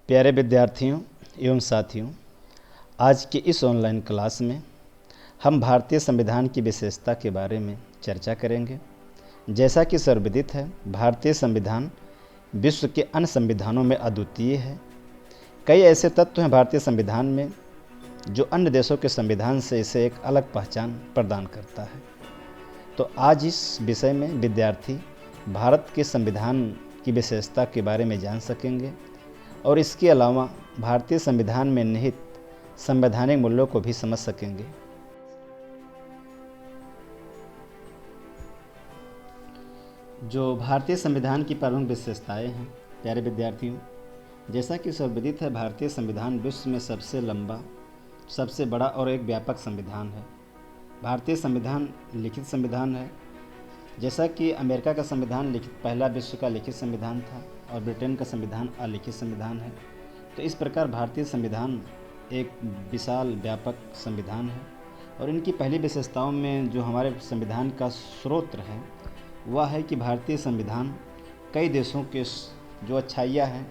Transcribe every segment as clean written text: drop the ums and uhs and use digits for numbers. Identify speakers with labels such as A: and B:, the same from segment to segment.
A: प्यारे विद्यार्थियों एवं साथियों, आज की इस ऑनलाइन क्लास में हम भारतीय संविधान की विशेषता के बारे में चर्चा करेंगे। जैसा कि सर्वविदित है, भारतीय संविधान विश्व के अन्य संविधानों में अद्वितीय है। कई ऐसे तत्व हैं भारतीय संविधान में जो अन्य देशों के संविधान से इसे एक अलग पहचान प्रदान करता है। तो आज इस विषय में विद्यार्थी भारत के संविधान की विशेषता के बारे में जान सकेंगे और इसके अलावा भारतीय संविधान में निहित संवैधानिक मूल्यों को भी समझ सकेंगे। जो भारतीय संविधान की प्रमुख विशेषताएं हैं, प्यारे विद्यार्थियों, जैसा कि सर्वविदित है, भारतीय संविधान विश्व में सबसे लंबा, सबसे बड़ा और एक व्यापक संविधान है। भारतीय संविधान लिखित संविधान है। जैसा कि अमेरिका का संविधान लिखित पहला विश्व का लिखित संविधान था और ब्रिटेन का संविधान अलिखित संविधान है, तो इस प्रकार भारतीय संविधान एक विशाल व्यापक संविधान है। और इनकी पहली विशेषताओं में जो हमारे संविधान का स्रोत है वह है कि भारतीय संविधान कई देशों के जो अच्छाइयाँ हैं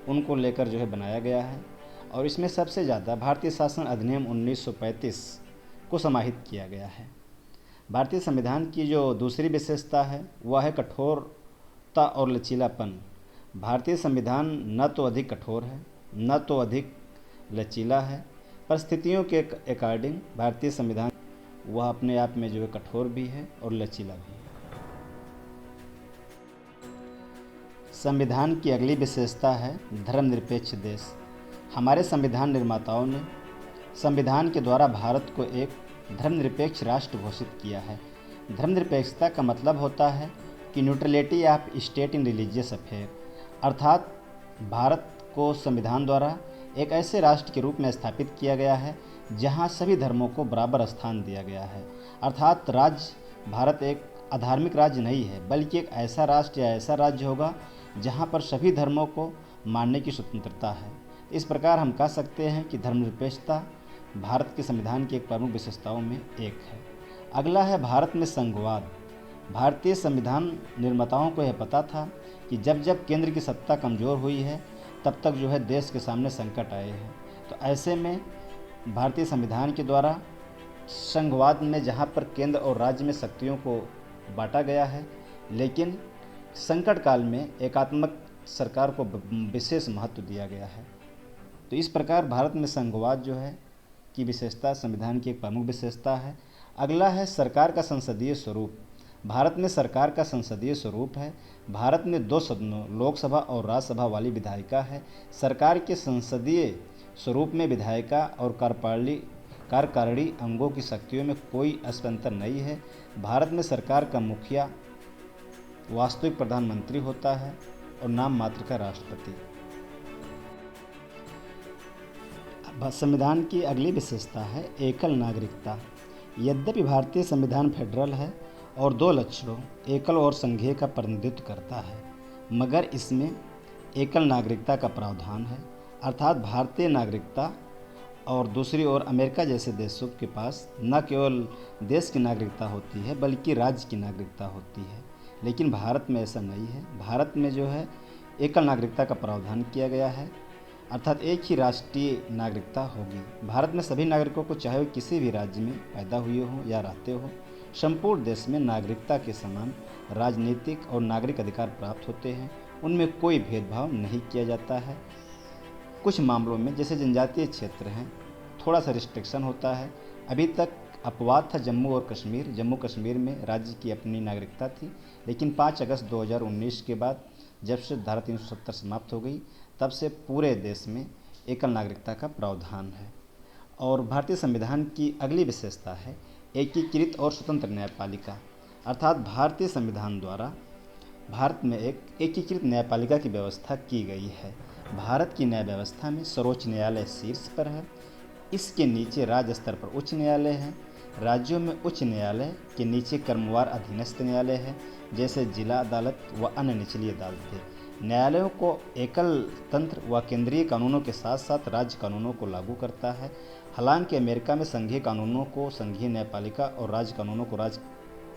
A: उनको लेकर बनाया गया है। और इसमें सबसे ज़्यादा भारतीय शासन अधिनियम 1935 को समाहित किया गया है। भारतीय संविधान की जो दूसरी विशेषता है वह है कठोरता और लचीलापन। भारतीय संविधान न तो अधिक कठोर है न तो अधिक लचीला है। परिस्थितियों के अकॉर्डिंग भारतीय संविधान वह अपने आप में कठोर भी है और लचीला भी है। संविधान की अगली विशेषता है धर्मनिरपेक्ष देश। हमारे संविधान निर्माताओं ने संविधान के द्वारा भारत को एक धर्मनिरपेक्ष राष्ट्र घोषित किया है। धर्मनिरपेक्षता का मतलब होता है कि neutrality of state in religious affair, अर्थात भारत को संविधान द्वारा एक ऐसे राष्ट्र के रूप में स्थापित किया गया है जहां सभी धर्मों को बराबर स्थान दिया गया है। अर्थात भारत एक अधार्मिक राज्य नहीं है, बल्कि एक ऐसा राष्ट्र या ऐसा राज्य होगा जहां पर सभी धर्मों को मानने की स्वतंत्रता है। इस प्रकार हम कह सकते हैं कि धर्मनिरपेक्षता भारत के संविधान की एक प्रमुख विशेषताओं में एक है। अगला है भारत में संघवाद। भारतीय संविधान निर्माताओं को यह पता था कि जब जब केंद्र की सत्ता कमज़ोर हुई है तब तक देश के सामने संकट आए हैं। तो ऐसे में भारतीय संविधान के द्वारा संघवाद में जहाँ पर केंद्र और राज्य में शक्तियों को बांटा गया है, लेकिन संकट काल में एकात्मक सरकार को विशेष महत्व दिया गया है। तो इस प्रकार भारत में संघवाद की विशेषता संविधान की एक प्रमुख विशेषता है। अगला है सरकार का संसदीय स्वरूप। भारत में सरकार का संसदीय स्वरूप है। भारत में 2 सदनों, लोकसभा और राज्यसभा वाली विधायिका है। सरकार के संसदीय स्वरूप में विधायिका और कार्यकारिणी अंगों की शक्तियों में कोई अंतर नहीं है। भारत में सरकार का मुखिया वास्तविक प्रधानमंत्री होता है और नाम मात्र का राष्ट्रपति। संविधान की अगली विशेषता है एकल नागरिकता। यद्यपि भारतीय संविधान फेडरल है और 2 लक्षणों एकल और संघीय का प्रतिनिधित्व करता है, मगर इसमें एकल नागरिकता का प्रावधान है। अर्थात भारतीय नागरिकता और दूसरी ओर अमेरिका जैसे देशों के पास न केवल देश की नागरिकता होती है बल्कि राज्य की नागरिकता होती है, लेकिन भारत में ऐसा नहीं है। भारत में एकल नागरिकता का प्रावधान किया गया है, अर्थात एक ही राष्ट्रीय नागरिकता होगी। भारत में सभी नागरिकों को, चाहे वे किसी भी राज्य में पैदा हुए हों या रहते हों, संपूर्ण देश में नागरिकता के समान राजनीतिक और नागरिक अधिकार प्राप्त होते हैं। उनमें कोई भेदभाव नहीं किया जाता है। कुछ मामलों में जैसे जनजातीय क्षेत्र हैं, थोड़ा सा रिस्ट्रिक्शन होता है। अभी तक अपवाद था जम्मू और कश्मीर। जम्मू कश्मीर में राज्य की अपनी नागरिकता थी, लेकिन 5 अगस्त 2019 के बाद जब से धारा 370 समाप्त हो गई तब से पूरे देश में एकल नागरिकता का प्रावधान है। और भारतीय संविधान की अगली विशेषता है एकीकृत और स्वतंत्र न्यायपालिका। अर्थात भारतीय संविधान द्वारा भारत में एक एकीकृत न्यायपालिका की व्यवस्था की गई है। भारत की न्याय व्यवस्था में सर्वोच्च न्यायालय शीर्ष पर है। इसके नीचे राज्य स्तर पर उच्च न्यायालय है। राज्यों में उच्च न्यायालय के नीचे क्रमवार अधीनस्थ न्यायालय है, जैसे जिला अदालत व अन्य निचली अदालतें। न्यायालयों को एकल तंत्र व केंद्रीय कानूनों के साथ साथ राज्य कानूनों को लागू करता है। हालांकि अमेरिका में संघीय कानूनों को संघीय न्यायपालिका और राज्य कानूनों को राज्य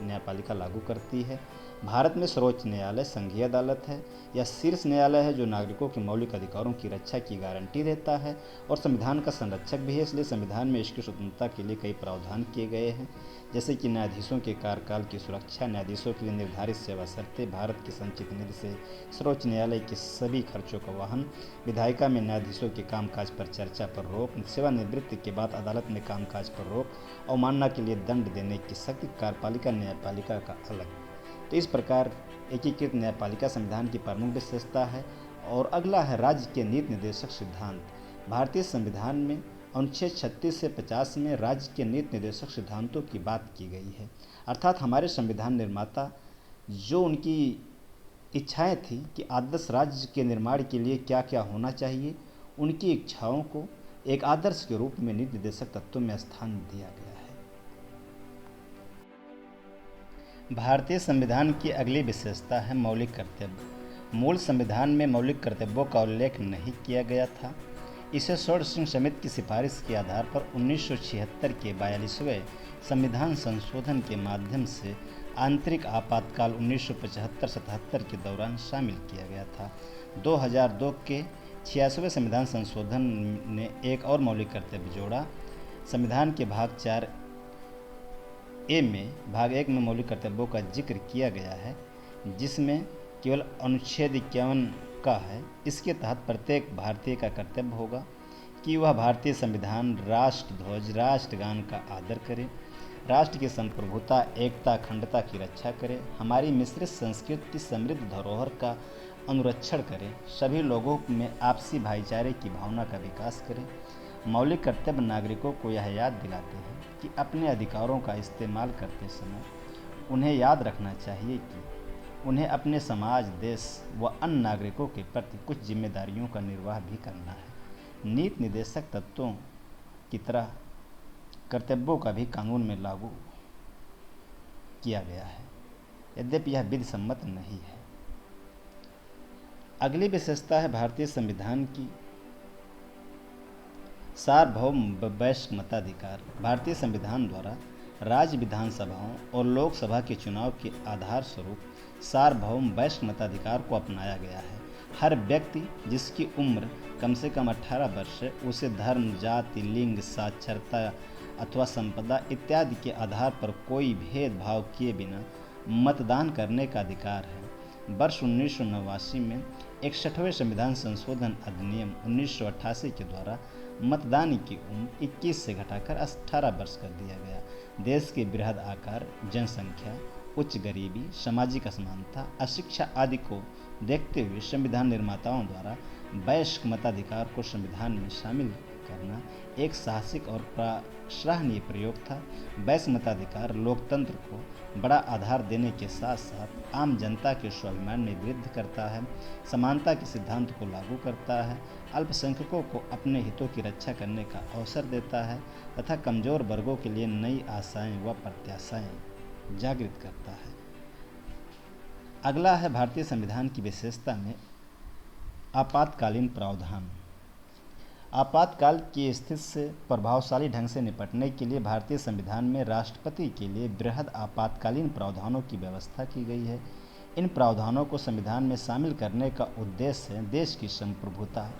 A: न्यायपालिका लागू करती है। भारत में सर्वोच्च न्यायालय संघीय अदालत है या शीर्ष न्यायालय है जो नागरिकों के मौलिक अधिकारों की रक्षा की गारंटी देता है और संविधान का संरक्षक भी है। इसलिए संविधान में इसकी स्वतंत्रता के लिए कई प्रावधान किए गए हैं, जैसे कि न्यायाधीशों के कार्यकाल की सुरक्षा, न्यायाधीशों के लिए निर्धारित सेवा शर्तें, भारत की संचित निधि से सर्वोच्च न्यायालय के सभी खर्चों का वहन, विधायिका में न्यायाधीशों के कामकाज पर चर्चा पर रोक, सेवानिवृत्ति के बाद अदालत में कामकाज पर रोक, अवमानना के लिए दंड देने की शक्ति, कार्यपालिका न्यायपालिका का अलग। तो इस प्रकार एकीकृत न्यायपालिका संविधान की प्रमुख विशेषता है। और अगला है राज्य के नीति निर्देशक सिद्धांत। भारतीय संविधान में अनुच्छेद 36 से 50 में राज्य के नीति निर्देशक सिद्धांतों की बात की गई है। अर्थात हमारे संविधान निर्माता जो उनकी इच्छाएं थी कि आदर्श राज्य के निर्माण के लिए क्या क्या होना चाहिए, उनकी इच्छाओं को एक आदर्श के रूप में नीति निर्देशक तत्वों में स्थान दिया गया है। भारतीय संविधान की अगली विशेषता है मौलिक कर्तव्य। मूल संविधान में मौलिक कर्तव्यों का उल्लेख नहीं किया गया था। इसे षोडश सिंह समिति की सिफारिश के आधार पर 1976 के 42वें संविधान संशोधन के माध्यम से आंतरिक आपातकाल 1975-77 के दौरान शामिल किया गया था। 2002 के 86वें संविधान संशोधन ने एक और मौलिक कर्तव्य जोड़ा। संविधान के भाग 4A में भाग 1 में मौलिक कर्तव्यों का जिक्र किया गया है, जिसमें केवल अनुच्छेद 51 का है। इसके तहत प्रत्येक भारतीय का कर्तव्य होगा कि वह भारतीय संविधान, राष्ट्रध्वज, राष्ट्रगान का आदर करे, राष्ट्र की संप्रभुता, एकता, अखंडता की रक्षा करे, हमारी मिश्रित संस्कृति की समृद्ध धरोहर का अनुरक्षण करे, सभी लोगों में आपसी भाईचारे की भावना का विकास करे। मौलिक कर्तव्य नागरिकों को यह याद दिलाते हैं कि अपने अधिकारों का इस्तेमाल करते समय उन्हें याद रखना चाहिए कि उन्हें अपने समाज, देश व अन्य नागरिकों के प्रति कुछ जिम्मेदारियों का निर्वाह भी करना है। नीति निर्देशक तत्वों की तरह कर्तव्यों का भी कानून में लागू किया गया है, यद्यपि यह विधि सम्मत नहीं है। अगली विशेषता है भारतीय संविधान की सार्वभौम वयस्क मताधिकार। भारतीय संविधान द्वारा राज्य विधानसभाओं और लोकसभा के चुनाव के आधार स्वरूप सार्वभौम वयस्क मताधिकार को अपनाया गया है। हर व्यक्ति जिसकी उम्र कम से कम 18 वर्ष है, उसे धर्म, जाति, लिंग, साक्षरता अथवा संपदा इत्यादि के आधार पर कोई भेदभाव किए बिना मतदान करने का अधिकार है। वर्ष 1989 में 61वें संविधान संशोधन अधिनियम 1988 के द्वारा मतदान की उम्र 21 से घटाकर 18 वर्ष कर दिया गया। देश के बृहद आकार, जनसंख्या, उच्च गरीबी, सामाजिक असमानता, अशिक्षा आदि को देखते हुए संविधान निर्माताओं द्वारा वयस्क मताधिकार को संविधान में शामिल करना एक साहसिक और सराहनीय प्रयोग था। वयस्क मताधिकार लोकतंत्र को बड़ा आधार देने के साथ साथ आम जनता के स्वाभिमान में वृद्धि करता है, समानता के सिद्धांत को लागू करता है, अल्पसंख्यकों को अपने हितों की रक्षा करने का अवसर देता है तथा कमजोर वर्गों के लिए नई आशाएं व प्रत्याशाएं जागृत करता है। अगला है भारतीय संविधान की विशेषता में आपातकालीन प्रावधान। आपातकाल की स्थिति से प्रभावशाली ढंग से निपटने के लिए भारतीय संविधान में राष्ट्रपति के लिए बृहद आपातकालीन प्रावधानों की व्यवस्था की गई है। इन प्रावधानों को संविधान में शामिल करने का उद्देश्य है देश की संप्रभुता,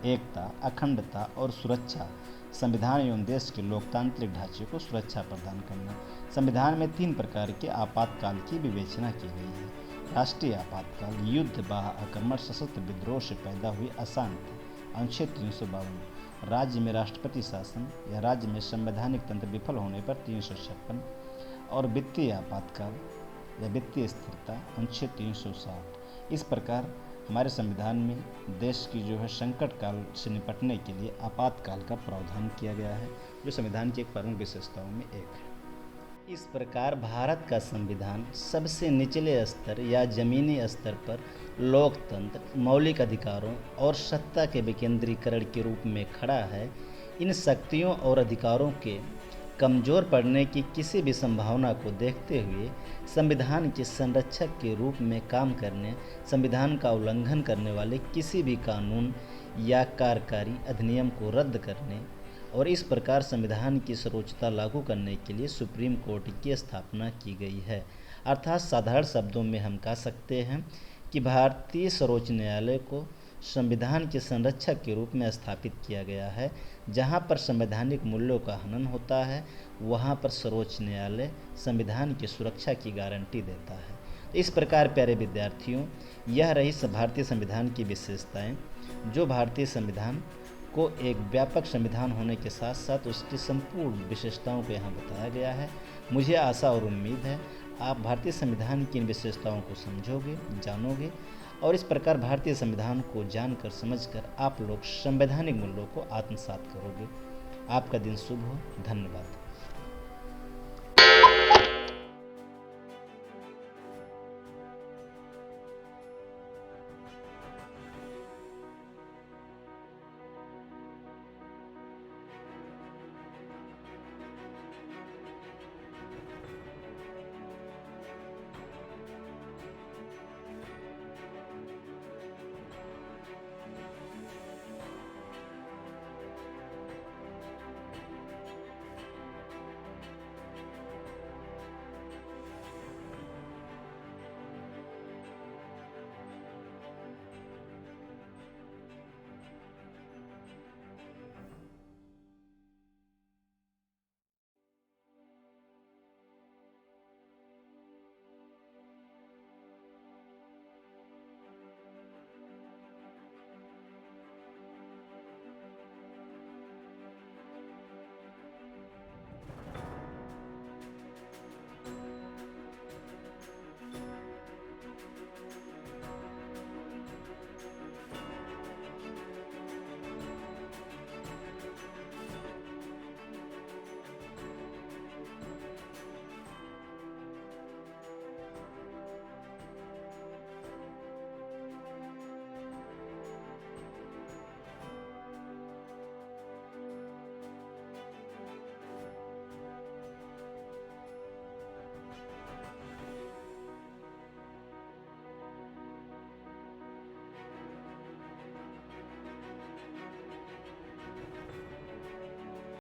A: एकता, अखंडता और सुरक्षा, संविधान एवं देश के लोकतांत्रिक ढांचे को सुरक्षा प्रदान करना। संविधान में 3 प्रकार के आपातकाल की विवेचना की गई है। राष्ट्रीय आपातकाल, युद्ध, बाह्य आक्रमण, सशस्त्र विद्रोह से पैदा हुई अशांति, अनुच्छेद 352, राज्य में राष्ट्रपति शासन या राज्य में संवैधानिक तंत्र विफल होने पर 356, और वित्तीय आपातकाल या वित्तीय स्थिरता, अनुच्छेद 360। इस प्रकार हमारे संविधान में देश की जो है संकट काल से निपटने के लिए आपातकाल का प्रावधान किया गया है, जो संविधान की एक प्रमुख विशेषताओं में एक है। इस प्रकार भारत का संविधान सबसे निचले स्तर या जमीनी स्तर पर लोकतंत्र, मौलिक अधिकारों और सत्ता के विकेंद्रीकरण के रूप में खड़ा है। इन शक्तियों और अधिकारों के कमज़ोर पड़ने की किसी भी संभावना को देखते हुए संविधान के संरक्षक के रूप में काम करने, संविधान का उल्लंघन करने वाले किसी भी कानून या कार्यकारी अधिनियम को रद्द करने और इस प्रकार संविधान की सर्वोच्चता लागू करने के लिए सुप्रीम कोर्ट की स्थापना की गई है। अर्थात साधारण शब्दों में हम कह सकते हैं कि भारतीय सर्वोच्च न्यायालय को संविधान के संरक्षक के रूप में स्थापित किया गया है। जहाँ पर संवैधानिक मूल्यों का हनन होता है, वहाँ पर सर्वोच्च न्यायालय संविधान की सुरक्षा की गारंटी देता है। इस प्रकार प्यारे विद्यार्थियों, यह रही भारतीय संविधान की विशेषताएं, जो भारतीय संविधान को एक व्यापक संविधान होने के साथ साथ उसकी संपूर्ण विशेषताओं को यहाँ बताया गया है। मुझे आशा और उम्मीद है आप भारतीय संविधान की इन विशेषताओं को समझोगे, जानोगे और इस प्रकार भारतीय संविधान को जानकर समझकर आप लोग संवैधानिक मूल्यों को आत्मसात करोगे। आपका दिन शुभ हो। धन्यवाद।